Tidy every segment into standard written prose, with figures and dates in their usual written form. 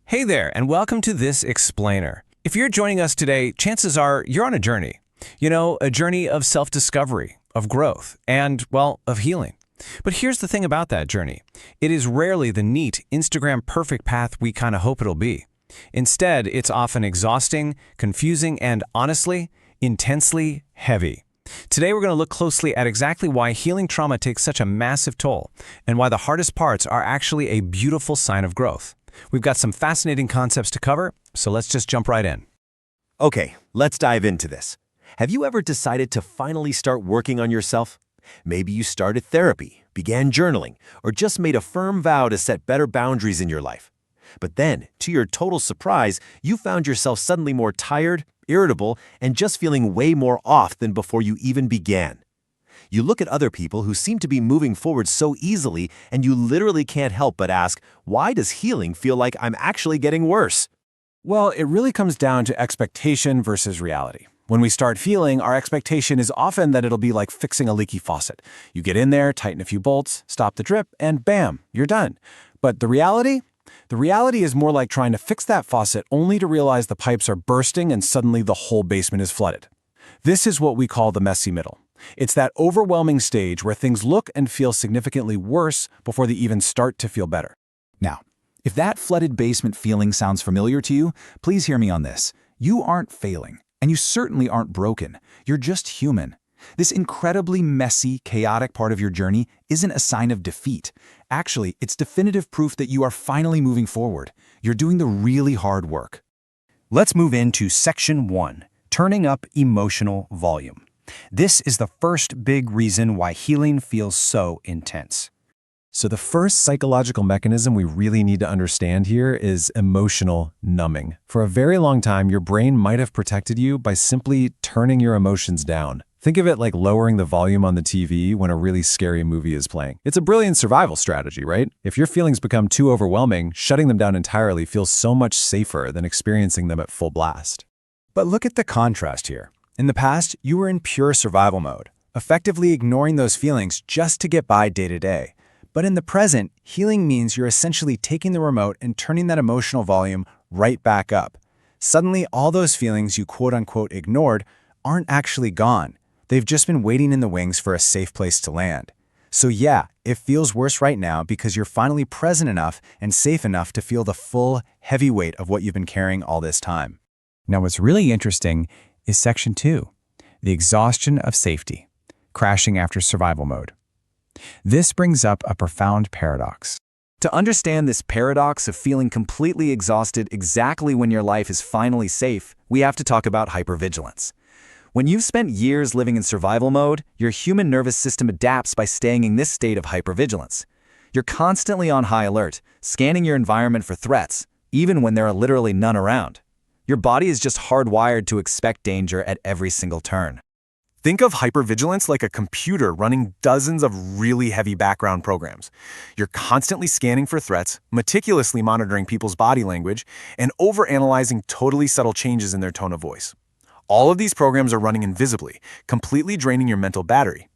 Hey there, and welcome to This Explainer. If you're joining us today, chances are you're on a journey. A journey of self-discovery, of growth, and, well, of healing. But here's the thing about that journey. It is rarely the neat, Instagram perfect path we kind of hope it'll be. Instead, it's often exhausting, confusing, and honestly, intensely heavy. Today, we're going to look closely at exactly why healing trauma takes such a massive toll, and why the hardest parts are actually a beautiful sign of growth. We've got some fascinating concepts to cover, so let's just jump right in. Okay, let's dive into this. Have you ever decided to finally start working on yourself? Maybe you started therapy, began journaling, or just made a firm vow to set better boundaries in your life. But then, to your total surprise, you found yourself suddenly more tired, irritable, and just feeling way more off than before you even began. You look at other people who seem to be moving forward so easily, and you literally can't help but ask, why does healing feel like I'm actually getting worse? Well, it really comes down to expectation versus reality. When we start healing, our expectation is often that it'll be like fixing a leaky faucet. You get in there, tighten a few bolts, stop the drip, and bam, you're done. But the reality? The reality is more like trying to fix that faucet only to realize the pipes are bursting and suddenly the whole basement is flooded. This is what we call the messy middle. It's that overwhelming stage where things look and feel significantly worse before they even start to feel better. Now, if that flooded basement feeling sounds familiar to you, please hear me on this. You aren't failing, and you certainly aren't broken. You're just human. This incredibly messy, chaotic part of your journey isn't a sign of defeat. Actually, it's definitive proof that you are finally moving forward. You're doing the really hard work. Let's move into Section 1, Turning Up Emotional Volume. This is the first big reason why healing feels so intense. So the first psychological mechanism we really need to understand here is emotional numbing. For a very long time, your brain might have protected you by simply turning your emotions down. Think of it like lowering the volume on the TV when a really scary movie is playing. It's a brilliant survival strategy, right? If your feelings become too overwhelming, shutting them down entirely feels so much safer than experiencing them at full blast. But look at the contrast here. In the past, you were in pure survival mode, effectively ignoring those feelings just to get by day to day. But in the present, healing means you're essentially taking the remote and turning that emotional volume right back up. Suddenly, all those feelings you quote-unquote ignored aren't actually gone. They've just been waiting in the wings for a safe place to land. So yeah, it feels worse right now because you're finally present enough and safe enough to feel the full, heavy weight of what you've been carrying all this time. Now, what's really interesting is Section 2, the exhaustion of safety, crashing after survival mode. This brings up a profound paradox. To understand this paradox of feeling completely exhausted exactly when your life is finally safe, we have to talk about hypervigilance. When you've spent years living in survival mode, your human nervous system adapts by staying in this state of hypervigilance. You're constantly on high alert, scanning your environment for threats, even when there are literally none around. Your body is just hardwired to expect danger at every single turn. Think of hypervigilance like a computer running dozens of really heavy background programs. You're constantly scanning for threats, meticulously monitoring people's body language, and overanalyzing totally subtle changes in their tone of voice. All of these programs are running invisibly, completely draining your mental battery.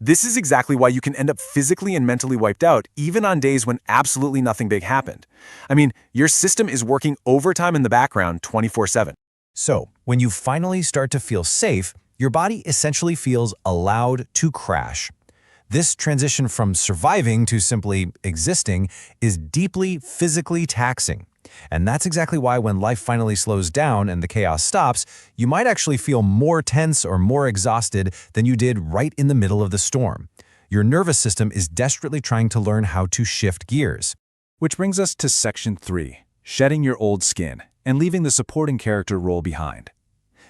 This is exactly why you can end up physically and mentally wiped out, even on days when absolutely nothing big happened. I mean, your system is working overtime in the background 24/7. So, when you finally start to feel safe, your body essentially feels allowed to crash. This transition from surviving to simply existing is deeply physically taxing. And that's exactly why when life finally slows down and the chaos stops, you might actually feel more tense or more exhausted than you did right in the middle of the storm. Your nervous system is desperately trying to learn how to shift gears. Which brings us to Section 3, shedding your old skin and leaving the supporting character role behind.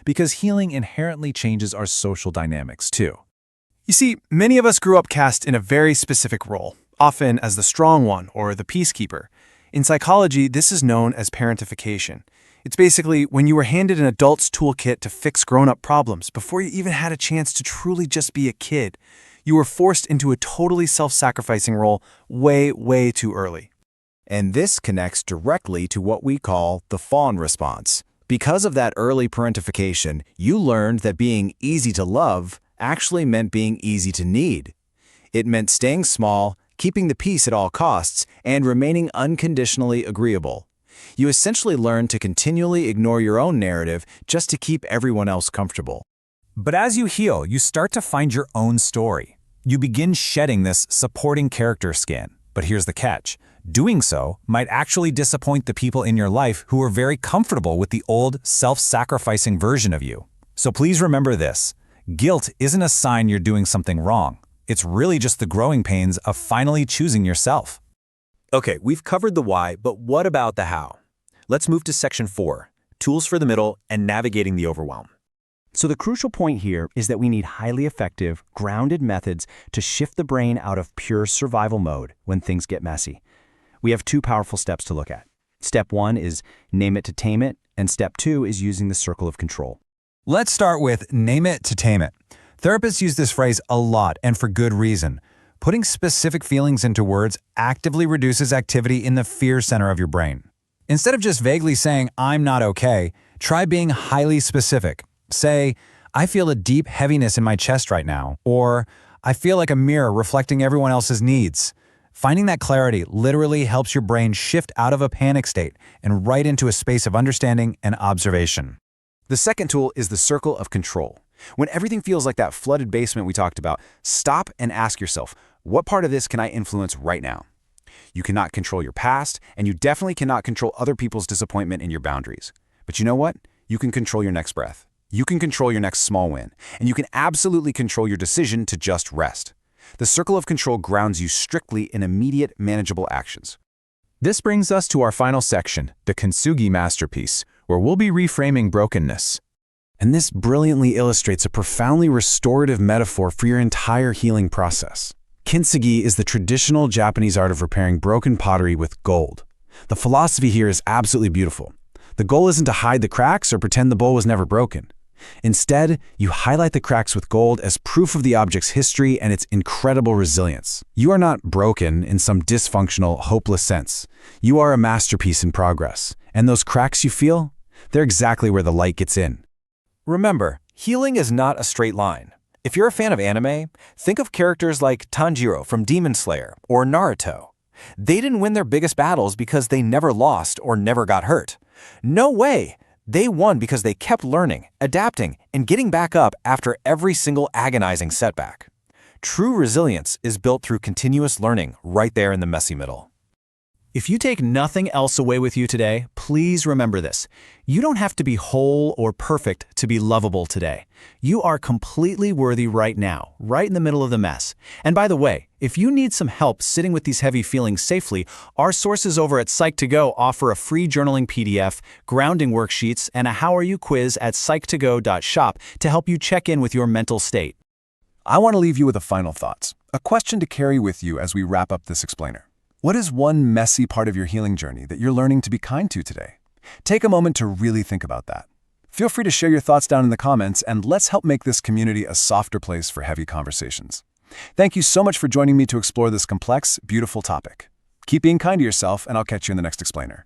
Because healing inherently changes our social dynamics too. You see, many of us grew up cast in a very specific role, often as the strong one or the peacekeeper. In psychology, this is known as parentification. It's basically when you were handed an adult's toolkit to fix grown-up problems before you even had a chance to truly just be a kid. You were forced into a totally self-sacrificing role way, way too early. And this connects directly to what we call the fawn response. Because of that early parentification, you learned that being easy to love actually meant being easy to need. It meant staying small, keeping the peace at all costs, and remaining unconditionally agreeable. You essentially learn to continually ignore your own narrative just to keep everyone else comfortable. But as you heal, you start to find your own story. You begin shedding this supporting character skin. But here's the catch. Doing so might actually disappoint the people in your life who are very comfortable with the old, self-sacrificing version of you. So please remember this. Guilt isn't a sign you're doing something wrong. It's really just the growing pains of finally choosing yourself. Okay, we've covered the why, but what about the how? Let's move to section 4, tools for the middle and navigating the overwhelm. So the crucial point here is that we need highly effective, grounded methods to shift the brain out of pure survival mode when things get messy. We have 2 powerful steps to look at. Step 1 is name it to tame it, and step 2 is using the circle of control. Let's start with name it to tame it. Therapists use this phrase a lot, and for good reason. Putting specific feelings into words actively reduces activity in the fear center of your brain. Instead of just vaguely saying, "I'm not okay," try being highly specific. Say, "I feel a deep heaviness in my chest right now," or "I feel like a mirror reflecting everyone else's needs." Finding that clarity literally helps your brain shift out of a panic state and right into a space of understanding and observation. The second tool is the circle of control. When everything feels like that flooded basement we talked about, stop and ask yourself, what part of this can I influence right now? You cannot control your past, and you definitely cannot control other people's disappointment and your boundaries. But you know what? You can control your next breath. You can control your next small win, and you can absolutely control your decision to just rest. The circle of control grounds you strictly in immediate, manageable actions. This brings us to our final section, the Kintsugi masterpiece, where we'll be reframing brokenness. And this brilliantly illustrates a profoundly restorative metaphor for your entire healing process. Kintsugi is the traditional Japanese art of repairing broken pottery with gold. The philosophy here is absolutely beautiful. The goal isn't to hide the cracks or pretend the bowl was never broken. Instead, you highlight the cracks with gold as proof of the object's history and its incredible resilience. You are not broken in some dysfunctional, hopeless sense. You are a masterpiece in progress. And those cracks you feel? They're exactly where the light gets in. Remember, healing is not a straight line. If you're a fan of anime, think of characters like Tanjiro from Demon Slayer or Naruto. They didn't win their biggest battles because they never lost or never got hurt. No way! They won because they kept learning, adapting, and getting back up after every single agonizing setback. True resilience is built through continuous learning right there in the messy middle. If you take nothing else away with you today, please remember this. You don't have to be whole or perfect to be lovable today. You are completely worthy right now, right in the middle of the mess. And by the way, if you need some help sitting with these heavy feelings safely, our sources over at Psych2Go offer a free journaling PDF, grounding worksheets, and a How Are You quiz at psych2go.shop to help you check in with your mental state. I want to leave you with a final thought, a question to carry with you as we wrap up this explainer. What is one messy part of your healing journey that you're learning to be kind to today? Take a moment to really think about that. Feel free to share your thoughts down in the comments, and let's help make this community a softer place for heavy conversations. Thank you so much for joining me to explore this complex, beautiful topic. Keep being kind to yourself, and I'll catch you in the next explainer.